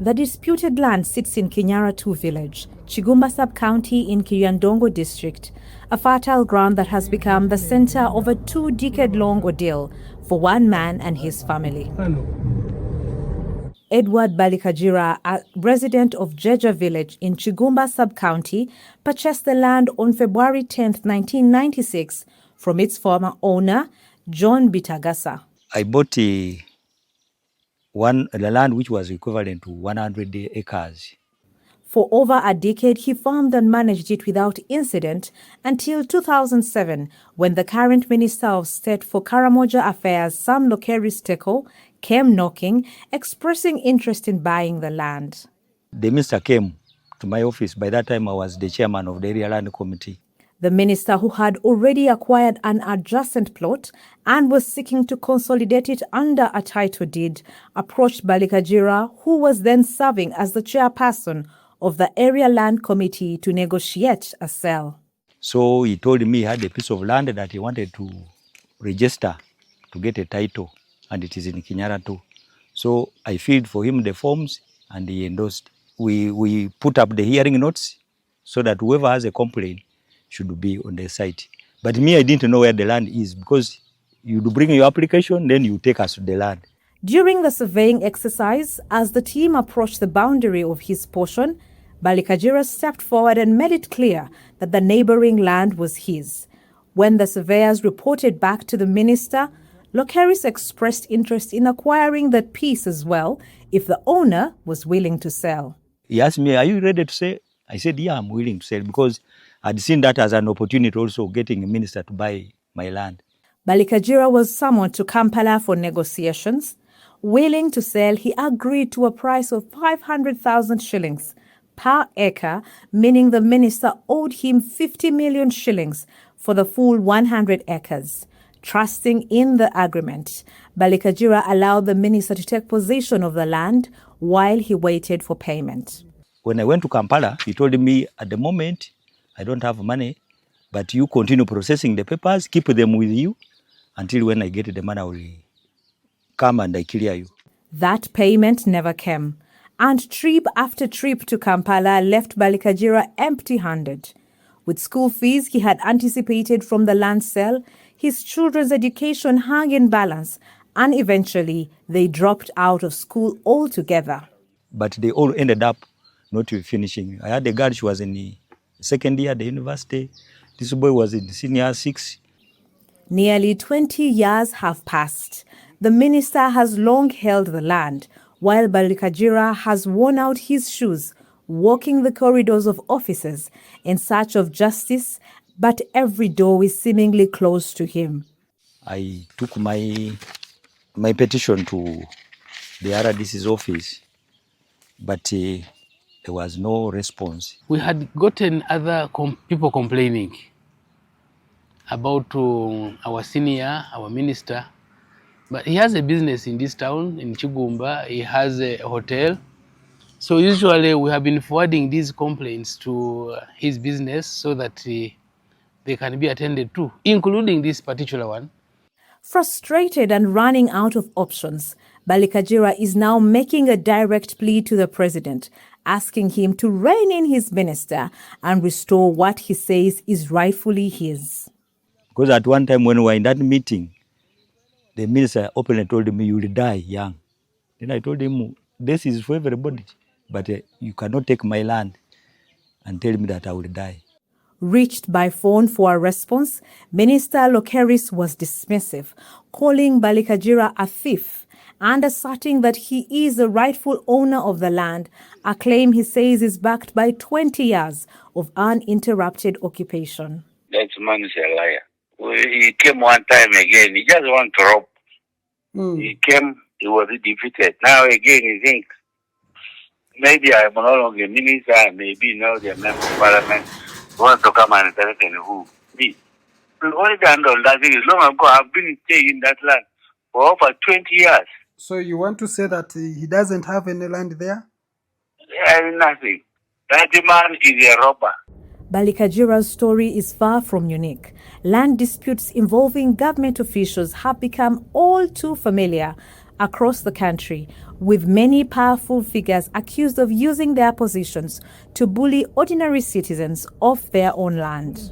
The disputed land sits in Kinyara village, Chigumba sub-county in Kiryandongo District, a fertile ground that has become the center of a 2-decade-long ordeal for one man and his family. Edward Balikagira, a resident of Jeeja village in Chigumba sub-county, purchased the land on February 10, 1996 from its former owner, John Bitagasa. I bought the land which was equivalent to 100 acres. For over a decade, he farmed and managed it without incident until 2007, when the current Minister of State for Karamoja Affairs, Lokeris Teko, came knocking, expressing interest in buying the land. The minister came to my office. By that time, I was the chairman of the Area Land Committee. The minister, who had already acquired an adjacent plot and was seeking to consolidate it under a title deed, approached Balikagira, who was then serving as the chairperson of the Area Land Committee, to negotiate a sale. So he told me he had a piece of land that he wanted to register to get a title, and it is in Kinyara too. So I filled for him the forms and he endorsed. We put up the hearing notes so that whoever has a complaint should be on the site. But me, I didn't know where the land is, because you bring your application, then you take us to the land. During the surveying exercise, as the team approached the boundary of his portion, Balikagira stepped forward and made it clear that the neighboring land was his. When the surveyors reported back to the minister, Lokeris expressed interest in acquiring that piece as well if the owner was willing to sell. He asked me, "Are you ready to sell?" I said, "Yeah, I'm willing to sell," because I'd seen that as an opportunity also, getting a minister to buy my land. Balikagira was summoned to Kampala for negotiations. Willing to sell, he agreed to a price of 500,000 shillings per acre, meaning the minister owed him 50 million shillings for the full 100 acres. Trusting in the agreement, Balikagira allowed the minister to take possession of the land while he waited for payment. When I went to Kampala, he told me, "At the moment, I don't have money, but you continue processing the papers, keep them with you, until when I get the money, I will come and I clear you." That payment never came, and trip after trip to Kampala left Balikagira empty-handed. With school fees he had anticipated from the land sale, his children's education hung in balance, and eventually they dropped out of school altogether. But they all ended up not finishing. I had a girl, she was in the second year at the university. This boy was in senior 6. Nearly 20 years have passed. The minister has long held the land, while Balikagira has worn out his shoes, walking the corridors of offices in search of justice, but every door is seemingly closed to him. I took my petition to the RDC's office, but there was no response. We had gotten other people complaining about our senior, our minister, but he has a business in this town, in Chigumba. He has a hotel. So usually we have been forwarding these complaints to his business so that they can be attended to, including this particular one. Frustrated and running out of options, Balikagira is now making a direct plea to the president, asking him to rein in his minister and restore what he says is rightfully his. Because at one time when we were in that meeting, the minister openly told me, "You will die young." Then I told him, "This is for everybody, but you cannot take my land and tell me that I will die." Reached by phone for a response, Minister Lokeris was dismissive, calling Balikagira a thief and asserting that he is the rightful owner of the land, a claim he says is backed by 20 years of uninterrupted occupation. That man is a liar. He came one time again. He just want to rob. He came, he was defeated. Now again he thinks, maybe I am no longer a minister, maybe now the member of parliament wants to come and threaten who? Me. We already handled that thing. Long ago, I've been staying in that land for over 20 years. So you want to say that he doesn't have any land there? There is nothing. That man is a robber. Balikagira's story is far from unique. Land disputes involving government officials have become all too familiar, across the country, with many powerful figures accused of using their positions to bully ordinary citizens off their own land.